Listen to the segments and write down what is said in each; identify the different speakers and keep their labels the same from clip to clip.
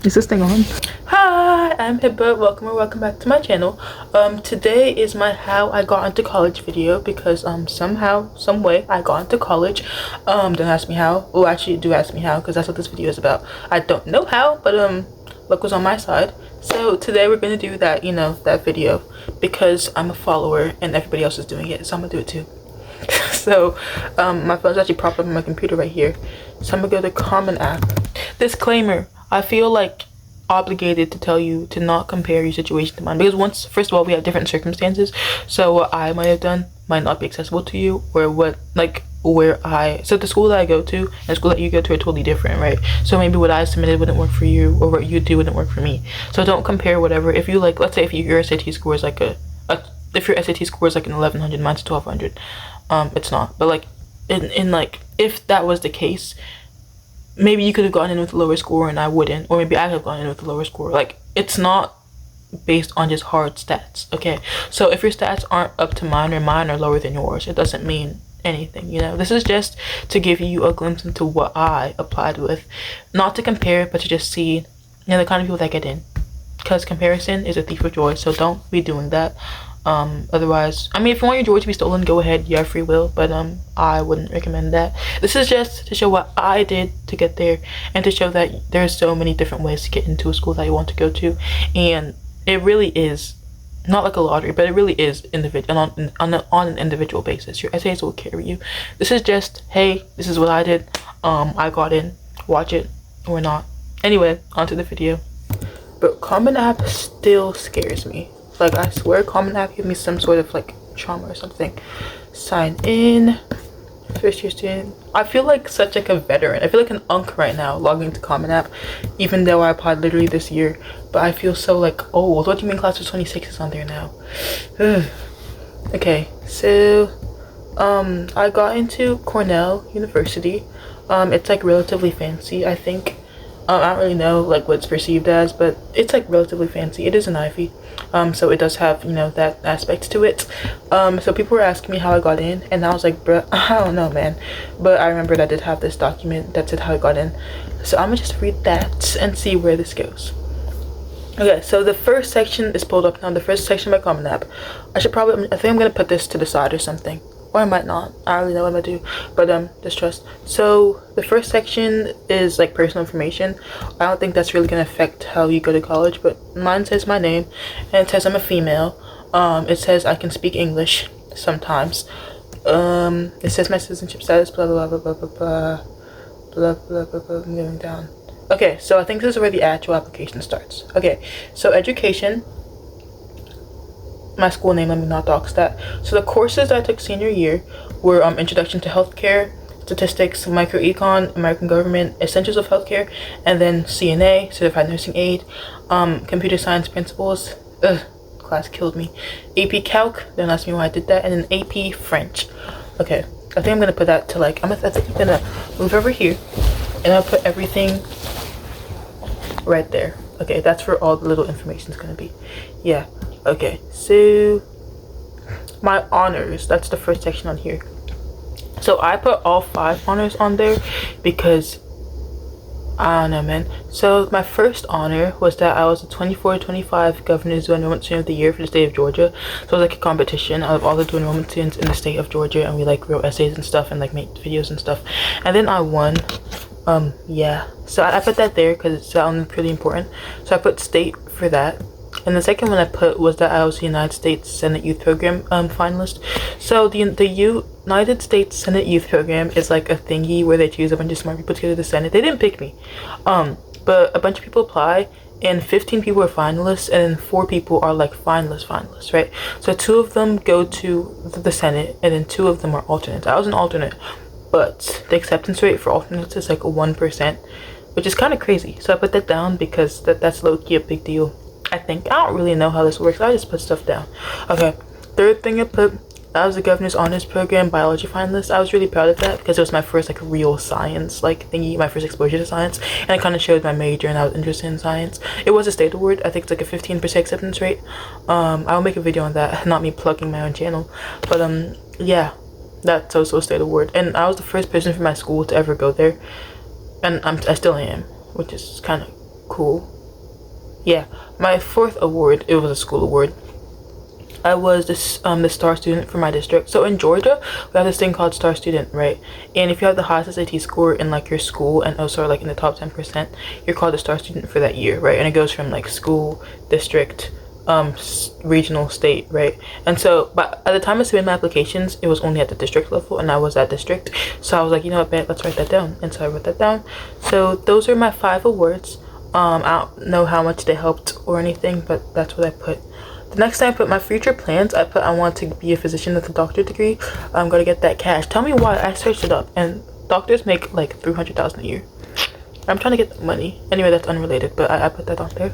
Speaker 1: Is this thing on? Hi, I'm Hibba. Welcome back to my channel. Today is my how I got into college video because somehow, some way I got into college. Don't ask me how. Oh, actually do ask me how because that's what this video is about. I don't know how, but luck was on my side. So today we're gonna do that, that video because I'm a follower and everybody else is doing it, so I'm gonna do it too. So my phone's actually propped up on my computer right here, so I'm gonna go to Common App. Disclaimer, I feel like obligated to tell you to not compare your situation to mine because first of all, we have different circumstances, so what I might have done might not be accessible to you, or so the school that I go to and the school that you go to are totally different, right? So maybe what I submitted wouldn't work for you, or what you do wouldn't work for me. So don't compare whatever. If you let's say if your SAT score is like if your SAT score is like an 1100, mine's 1200, it's not. But like in if that was the case, maybe you could have gotten in with a lower score and I wouldn't, or maybe I could have gotten in with a lower score. Like, it's not based on just hard stats, okay? So if your stats aren't up to mine or mine are lower than yours, it doesn't mean anything, This is just to give you a glimpse into what I applied with, not to compare, but to just see, the kind of people that get in, because comparison is a thief of joy, so don't be doing that. Otherwise, I mean, if you want your joy to be stolen, go ahead, you have free will, but I wouldn't recommend that. This is just to show what I did to get there, and to show that there's so many different ways to get into a school that you want to go to, and it really is not like a lottery, but it really is individual on an individual basis. Your essays will carry you. This is just, hey, this is what I did. I got in. Watch it or not. Anyway, onto the video. But Common App still scares me. Like, I swear Common App gave me some sort of like trauma or something. Sign in. First year student. I feel like such like a veteran. I feel like an unk right now logging into Common App, even though I applied literally this year. But I feel so like old. What do you mean class of 26 is on there now? Okay, so I got into Cornell University. It's like relatively fancy, I think. I don't really know like what it's perceived as, but it's like relatively fancy. It is an Ivy, so it does have that aspect to it. So people were asking me how I got in, and I was like, bruh, I don't know, man. But I remembered I did have this document that said how I got in, so I'm gonna just read that and see where this goes. Okay, so the first section is pulled up now. The first section by Common App. I think I'm gonna put this to the side or something. Or I might not. I don't really know what I'm gonna do. But just trust. So the first section is like personal information. I don't think that's really gonna affect how you go to college, but mine says my name, and it says I'm a female. It says I can speak English sometimes. It says my citizenship status, blah blah blah blah blah blah blah blah blah blah. Moving down. Okay, so I think this is where the actual application starts. Okay, so education. My school name, let me not dox that. So the courses that I took senior year were Introduction to Healthcare, Statistics, Microecon, American Government, Essentials of Healthcare, and then CNA, Certified Nursing Aid, Computer Science Principles, class killed me, AP Calc, don't ask me why I did that, and then AP French. Okay, I think I'm gonna put that to I think I'm gonna move over here, and I'll put everything right there. Okay, that's where all the little information is gonna be. Yeah. Okay, so my honors, that's the first section on here. So I put all 5 honors on there because I don't know, man. So my first honor was that I was the 24-25 Governor's Dual Enrollment Student of the Year for the state of Georgia. So it was like a competition out of all the dual enrollment students in the state of Georgia, and we like wrote essays and stuff and like made videos and stuff. And then I won. Yeah. So I put that there because it sounded pretty important. So I put state for that. And the second one I put was that I was the United States Senate Youth Program finalist. So the United States Senate Youth Program is like a thingy where they choose a bunch of smart people to go to the Senate. They didn't pick me, but a bunch of people apply, and 15 people are finalists, and then 4 people are like finalists, right? So 2 of them go to the Senate, and then 2 of them are alternates. I was an alternate, but the acceptance rate for alternates is like 1%, which is kind of crazy. So I put that down because that's low-key a big deal. I think. I don't really know how this works. I just put stuff down. Okay. Third thing I put, I was the Governor's Honors Program Biology finalist. I was really proud of that because it was my first real science thingy, my first exposure to science, and it kind of showed my major and I was interested in science. It was a state award. I think it's like a 15% acceptance rate. I'll make a video on that. Not me plugging my own channel, but yeah, that's also a state award, and I was the first person from my school to ever go there, and I still am, which is kind of cool. Yeah, my fourth award, it was a school award. I was the star student for my district. So in Georgia, we have this thing called star student, right? And if you have the highest SAT score in like your school and also like in the top 10%, you're called a star student for that year, right? And it goes from like school, district, regional, state, right? And so, but at the time I submitted my applications, it was only at the district level, and I was at district. So I was like, you know what, bet, let's write that down. And so I wrote that down. So those are my 5 awards. I don't know how much they helped or anything, but that's what I put. The next time I put my future plans, I put I want to be a physician with a doctorate degree. I'm gonna get that cash. Tell me why. I searched it up, and doctors make like $300,000 a year. I'm trying to get that money. Anyway, that's unrelated, but I put that on there.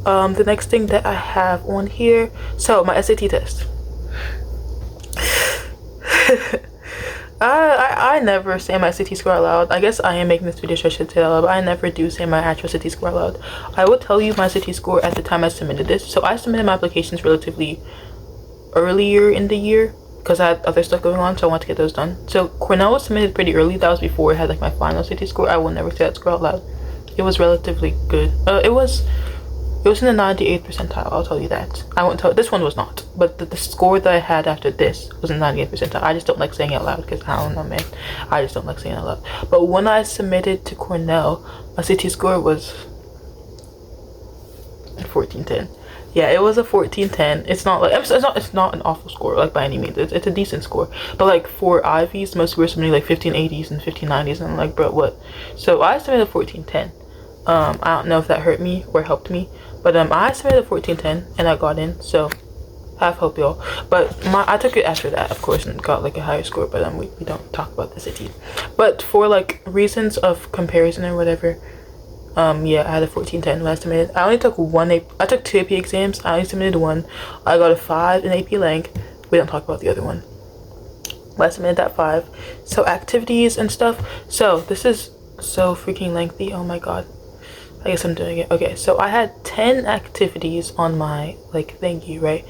Speaker 1: The next thing that I have on here, so my SAT test. I never say my SAT score out loud. I guess I am making this video so I should say that out loud, but I never do say my actual SAT score out loud. I will tell you my SAT score at the time I submitted this. So I submitted my applications relatively earlier in the year because I had other stuff going on, so I wanted to get those done. So Cornell was submitted pretty early. That was before I had like my final SAT score. I will never say that score out loud. It was relatively good. It was in the 98th percentile, I'll tell you that. I won't tell, this one was not, but the score that I had after this was in the 98th percentile. I just don't like saying it out loud because I don't know, man. I just don't like saying it out loud. But when I submitted to Cornell, my CT score was 1410. Yeah, it was a 1410. It's not like, it's not an awful score, like by any means. It's a decent score. But like for Ivies, most were submitting like 1580s and 1590s, and I'm like, bro, what? So I submitted 1410. I don't know if that hurt me or helped me, but I submitted 1410 and I got in, so have hope, y'all. But I took it after that, of course, and got like a higher score, but we don't talk about the city. But for like reasons of comparison or whatever, yeah, I had a 1410 when I submitted. I only took I took 2 AP exams. I only submitted 1. I got a 5 in AP Lang. We don't talk about the other one. But I submitted that 5. So activities and stuff. So this is so freaking lengthy. Oh my god. I guess I'm doing it. Okay, so I had 10 activities on my like thingy, right?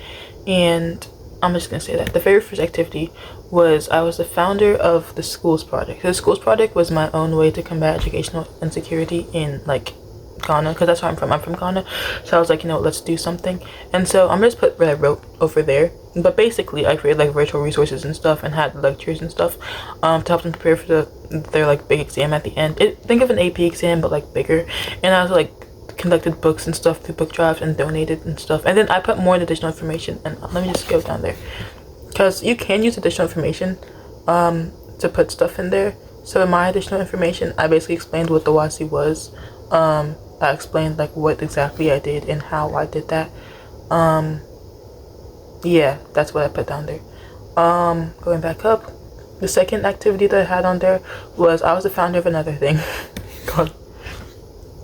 Speaker 1: And I'm just gonna say that the very first activity was I was the founder of the schools project. The schools project was my own way to combat educational insecurity in like Ghana, because that's where I'm from. I'm from Ghana. So I was like, you know, let's do something. And so I'm just put what I wrote over there. But basically I created like virtual resources and stuff and had lectures and stuff to help them prepare for their like big exam at the end. Think of an AP exam but like bigger. And I was like conducted books and stuff through book drives and donated and stuff. And then I put more additional information, and let me just go down there because you can use additional information to put stuff in there. So in my additional information I basically explained what the YC was. I explained like what exactly I did and how I did that. Yeah, that's what I put down there. Going back up, the second activity that I had on there was I was the founder of another thing called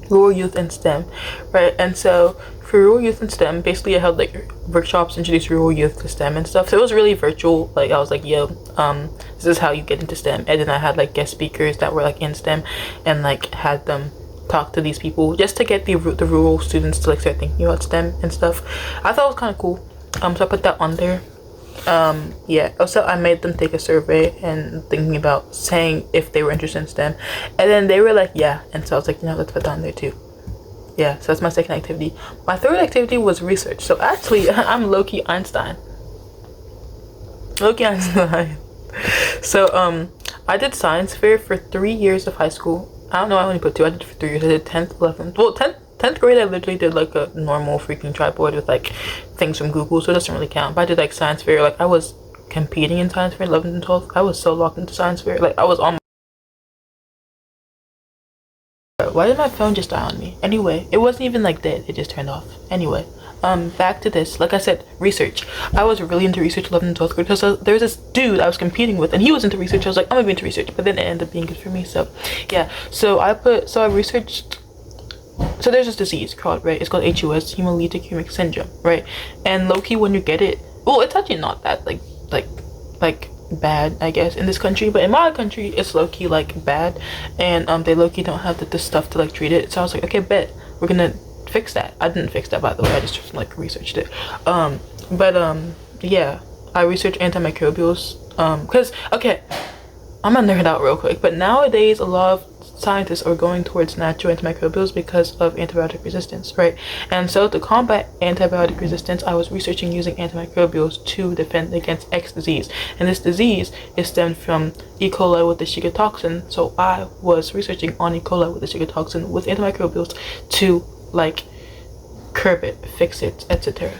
Speaker 1: Rural Youth in STEM, right? And so for Rural Youth in STEM, basically I held like workshops, introduce rural youth to STEM and stuff. So it was really virtual. Like I was like, yo, this is how you get into STEM. And then I had like guest speakers that were like in STEM and like had them talk to these people just to get the rural students to like start thinking about STEM and stuff. I thought it was kind of cool. So I put that on there. Yeah, also I made them take a survey and thinking about saying if they were interested in STEM, and then they were like yeah, and so I was like, you know, let's put that on there too. Yeah, so that's my second activity. My third activity was research. So actually I'm low-key Einstein. So I did science fair for 3 years of high school. I don't know, I only put 2. I did it for 3 years. I did 10th, 11th. Well, 10th grade I literally did like a normal freaking tripod with like things from Google, so it doesn't really count. But I did like science fair. Like I was competing in science fair 11th and 12th. I was so locked into science fair. Like I was on why did my phone just die on me? Anyway, it wasn't even like dead. It just turned off. Anyway, back to this. Like I said, research. I was really into research 11th and 12th grade because there was this dude I was competing with and he was into research. I was like, I'm gonna be into research, but then it ended up being good for me. So yeah, so I researched. So there's this disease called, right, it's called HUS, hemolytic uremic syndrome, right? And low-key when you get it, well, it's actually not that like bad, I guess, in this country, but in my country it's low-key like bad, and they low-key don't have the stuff to like treat it. So I was like, okay, bet we're gonna fix that. I didn't fix that, by the way, I just like researched it. Yeah, I researched antimicrobials because okay, I'm gonna nerd out real quick, but nowadays a lot of scientists are going towards natural antimicrobials because of antibiotic resistance, right? And so to combat antibiotic resistance, I was researching using antimicrobials to defend against X disease. And this disease is stemmed from E. coli with the Shiga toxin. So I was researching on E. coli with the Shiga toxin with antimicrobials to like curb it, fix it, etc.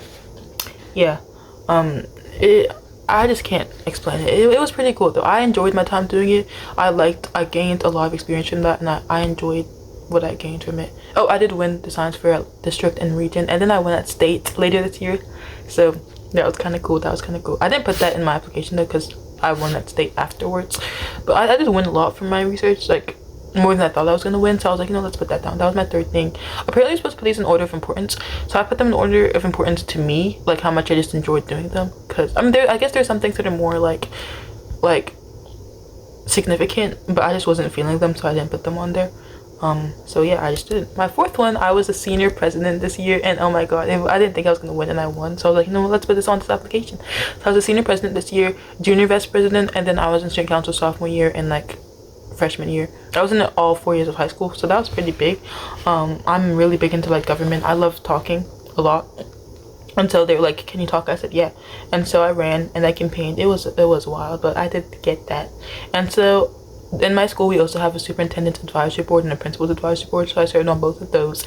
Speaker 1: Yeah. I just can't explain it. It was pretty cool though. I enjoyed my time doing it. I gained a lot of experience from that, and I enjoyed what I gained from it. Oh, I did win the science fair at district and region, and then I won at state later this year. So that was kind of cool. I didn't put that in my application though, because I won at state afterwards. But I did win a lot from my research, like more than I thought I was gonna win. So I was like, let's put that down. That was my third thing. Apparently, you're supposed to put these in order of importance. So I put them in order of importance to me, like how much I just enjoyed doing them. Cause I guess there's some things that are more like significant, but I just wasn't feeling them, so I didn't put them on there. So yeah, I just did. My fourth one, I was a senior president this year, and oh my god, I didn't think I was gonna win, and I won. So I was like, let's put this on this application. So I was a senior president this year, junior vice president, and then I was in student council sophomore year and like freshman year. I was in it all 4 years of high school, so that was pretty big. I'm really big into like government. I love talking a lot. Until they were like, can you talk? I said yeah. And so I ran and I campaigned. It was wild, but I did get that. And so in my school we also have a superintendent's advisory board and a principal's advisory board, so I served on both of those.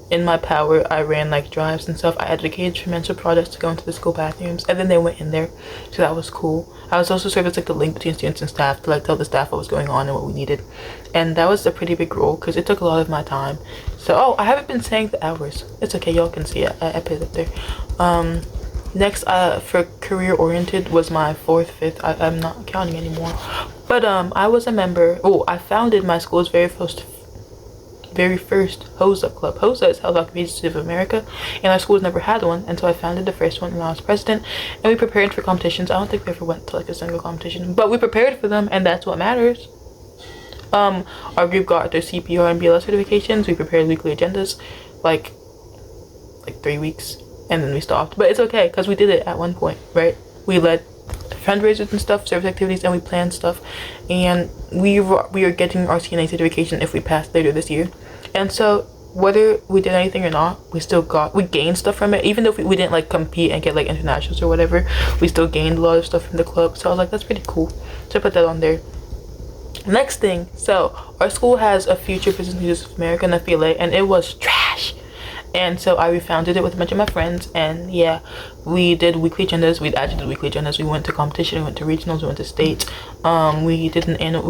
Speaker 1: In my power, I ran like drives and stuff. I advocated for mental projects to go into the school bathrooms, and then they went in there, so that was cool. I was also served as like the link between students and staff to like tell the staff what was going on and what we needed, and that was a pretty big role because it took a lot of my time. So I haven't been saying the hours. It's okay, y'all can see it. I put it up there. Next, for career oriented was my fifth. I'm not counting anymore, but I was a member. I founded my school's very first HOSA club. HOSA is Health Occupations of America, and our school's never had one, and so I founded the first one, and I was president. And we prepared for competitions. I don't think we ever went to like a single competition, but we prepared for them, and that's what matters. Our group got their CPR and BLS certifications. We prepared weekly agendas, like 3 weeks, and then we stopped. But it's okay because we did it at one point, right? We led fundraisers and stuff, service activities, and we planned stuff, and we are getting our CNA certification if we pass later this year. And so whether we did anything or not, we gained stuff from it. Even though we didn't like compete and get like internationals or whatever, we still gained a lot of stuff from the club. So I was like, that's pretty cool, so I put that on there. Next thing, so our school has a Future Business Leaders of America and FBLA, and it was trash. And so I refounded it with a bunch of my friends, and yeah, we did weekly agendas. We actually did weekly agendas. We went to competition, we went to regionals, we went to states. We did an annual,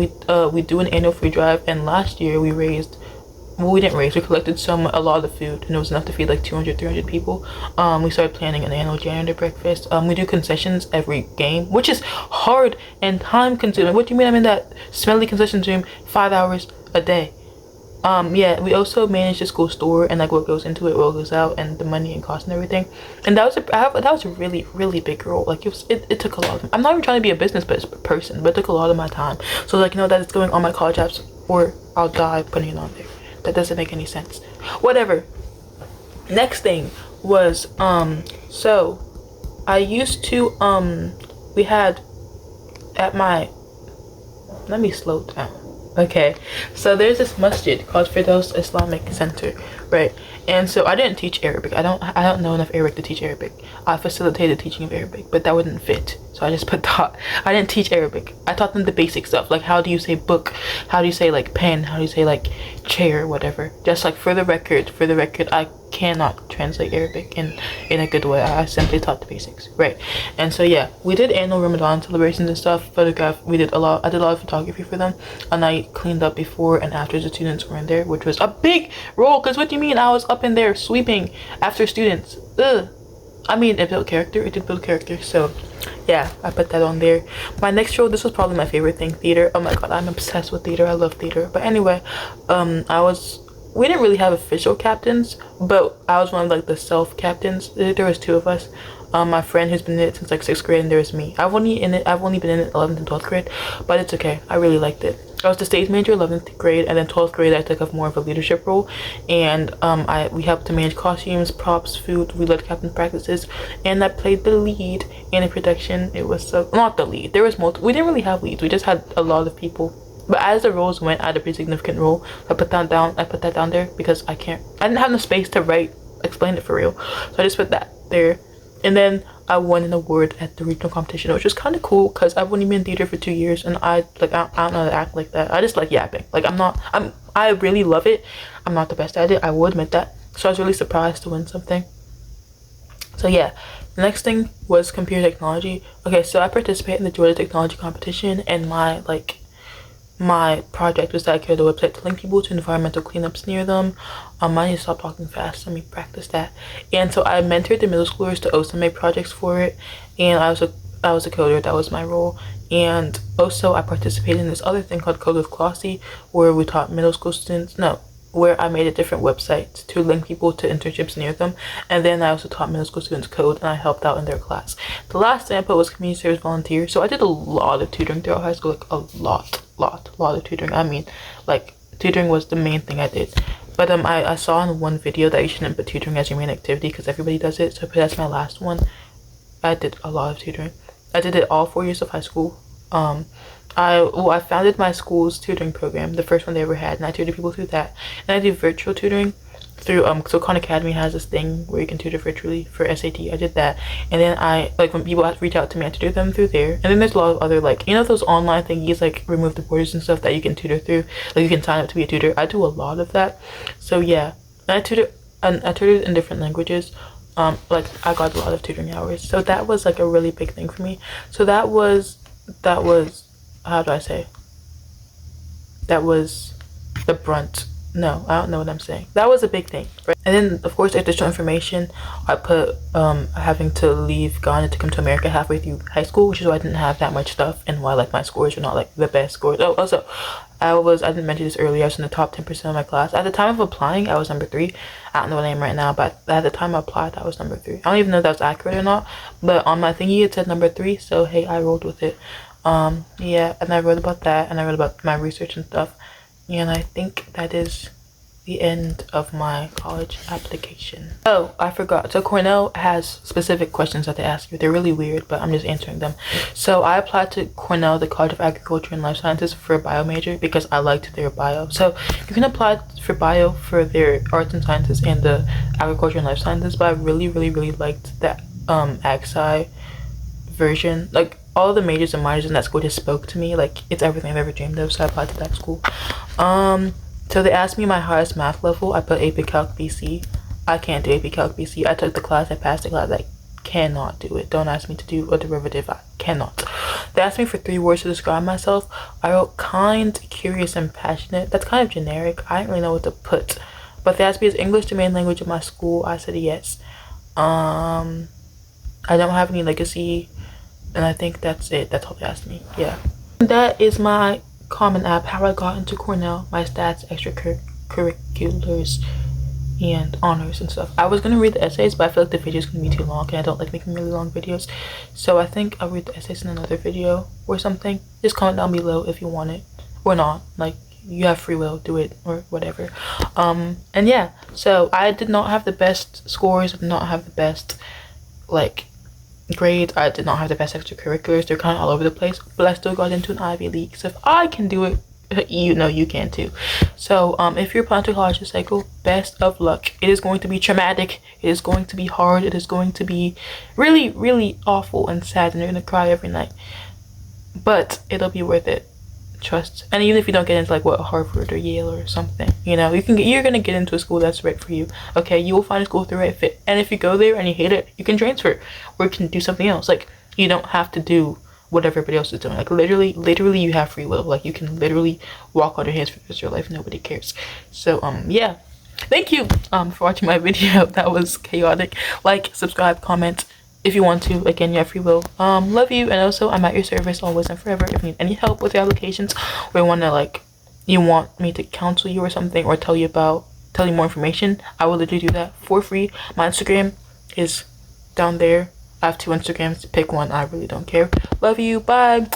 Speaker 1: we do an annual food drive, and last year we collected a lot of food, and it was enough to feed like 300 people. We started planning an annual janitor breakfast. We do concessions every game, which is hard and time consuming. What do you mean I'm in that smelly concessions room 5 hours a day? Yeah, we also manage the school store and like what goes into it, what goes out, and the money and cost and everything. And that was a really, really big role. Like it took a lot of, I'm not even trying to be a business person, but it took a lot of my time. So like, that it's going on my college apps, or I'll die putting it on there. That doesn't make any sense. Whatever. Next thing was, so I used to, we had at my, let me slow down. Okay, so there's this masjid called Firdaus Islamic Center, right? And so I didn't teach Arabic. I don't know enough Arabic to teach Arabic. I facilitated teaching of Arabic, but that wouldn't fit. So I just put taught. I didn't teach Arabic. I taught them the basic stuff, like how do you say book, how do you say like pen, how do you say like chair, whatever. Just like for the record, I cannot translate Arabic in a good way. I simply taught the basics, right? And so yeah, we did annual Ramadan celebrations and stuff. I did a lot of photography for them, and I cleaned up before and after the students were in there, which was a big role. Because what do you mean I was up in there sweeping after students? I mean, it did build character. So yeah, I put that on there. My next show, this was probably my favorite thing, theater. Oh my god, I'm obsessed with theater. I love theater. But anyway, we didn't really have official captains, but I was one of like the self captains. There was 2 of us. My friend who's been in it since like 6th grade, and there was me. I've only been in it 11th and 12th grade, but it's okay. I really liked it. I was the stage manager 11th grade, and then 12th grade I took up more of a leadership role, and we helped to manage costumes, props, food. We led captain practices, and I played the lead in a production. It was not the lead. There was multiple. We didn't really have leads. We just had a lot of people But as the roles went, I had a pretty significant role. I put that down there because I didn't have the space to explain it for real. So I just put that there. And then I won an award at the regional competition, which was kind of cool because I've only been in theater for 2 years, and I don't know how to act like that. I just like yapping. Like I really love it. I'm not the best at it, I will admit that. So I was really surprised to win something. So yeah, the next thing was computer technology. Okay, so I participated in the Georgia Technology Competition, and my project was that I created a website to link people to environmental cleanups near them. I need to stop talking fast. Let me practice that. And so I mentored the middle schoolers to also make projects for it, and I was a coder. That was my role. And also I participated in this other thing called Code with Clossy, where we taught middle school students. No, where I made a different website to link people to internships near them. And then I also taught middle school students code, and I helped out in their class. The last thing I put was community service volunteer. So I did a lot of tutoring throughout high school, like a lot of tutoring. I mean, like, tutoring was the main thing I did. But I saw in one video that you shouldn't put tutoring as your main activity because everybody does it. So that's my last one. I did a lot of tutoring. I did it all 4 years of high school. I founded my school's tutoring program, the first one they ever had, and I tutored people through that. And I do virtual tutoring through so Khan Academy has this thing where you can tutor virtually for SAT. I did that, and then when people reach out to me, I tutor them through there. And then there's a lot of other, like, you know, those online thingies like Remove the Borders and stuff that you can tutor through, like you can sign up to be a tutor. I do a lot of that. So yeah, and I tutored in different languages. Like, I got a lot of tutoring hours, so that was like a really big thing for me. So that was how do I say, that was the brunt. No, I don't know what I'm saying. That was a big thing, right? And then of course additional information, I put having to leave Ghana to come to America halfway through high school, which is why I didn't have that much stuff, and why like my scores were not like the best scores. Oh, also I didn't mention this earlier, I was in the top 10% of my class. At the time of applying, I was number 3. I don't know what I am right now, but at the time I applied, I was number 3. I don't even know if that was accurate or not, but on my thingy it said number 3, so hey, I rolled with it. Yeah, and I wrote about that, and I wrote about my research and stuff, and I think that is the end of my college application. Oh, I forgot. So Cornell has specific questions that they ask you. They're really weird, but I'm just answering them. So I applied to Cornell, the College of Agriculture and Life Sciences, for a bio major because I liked their bio. So you can apply for bio for their arts and sciences and the agriculture and life sciences, but I really liked that ag sci version. Like, all the majors and minors in that school just spoke to me. Like, it's everything I've ever dreamed of, so I applied to that school. So they asked me my highest math level. I put AP Calc BC. I can't do AP Calc BC. I took the class, I passed the class. I cannot do it. Don't ask me to do a derivative. I cannot. They asked me for 3 words to describe myself. I wrote kind, curious, and passionate. That's kind of generic. I didn't really know what to put. But they asked me, is English the main language of my school? I said yes. I don't have any legacy, and I think that's it. That's all they asked me. Yeah. That is my Common App, how I got into Cornell, my stats, extracurriculars, and honors and stuff. I was gonna read the essays, but I feel like the video is gonna be too long, and I don't like making really long videos. So I think I'll read the essays in another video or something. Just comment down below if you want it or not. Like, you have free will, do it or whatever. And yeah, so I did not have the best scores. I did not have the best like grades. I did not have the best extracurriculars. They're kind of all over the place, but I still got into an Ivy League. So if I can do it, you know you can too. So if you're applying to college this cycle, best of luck. It is going to be traumatic, it is going to be hard, it is going to be really awful and sad, and you're gonna cry every night, but it'll be worth it. Trust. And even if you don't get into like Harvard or Yale or something, you know, you're gonna get into a school that's right for you. Okay, you will find a school with the right fit, and if you go there and you hate it, you can transfer or you can do something else. Like, you don't have to do what everybody else is doing. Like, literally you have free will. Like, you can literally walk on your hands for the rest of your life. Nobody cares. So yeah, thank you for watching my video. That was chaotic. Like, subscribe, comment if you want to. Again, you have free will. Love you, and also I'm at your service always and forever if you need any help with your applications, or you want me to counsel you or something, or tell you more information. I will literally do that for free. My Instagram is down there. I have 2 Instagrams. Pick one. I really don't care. Love you. Bye.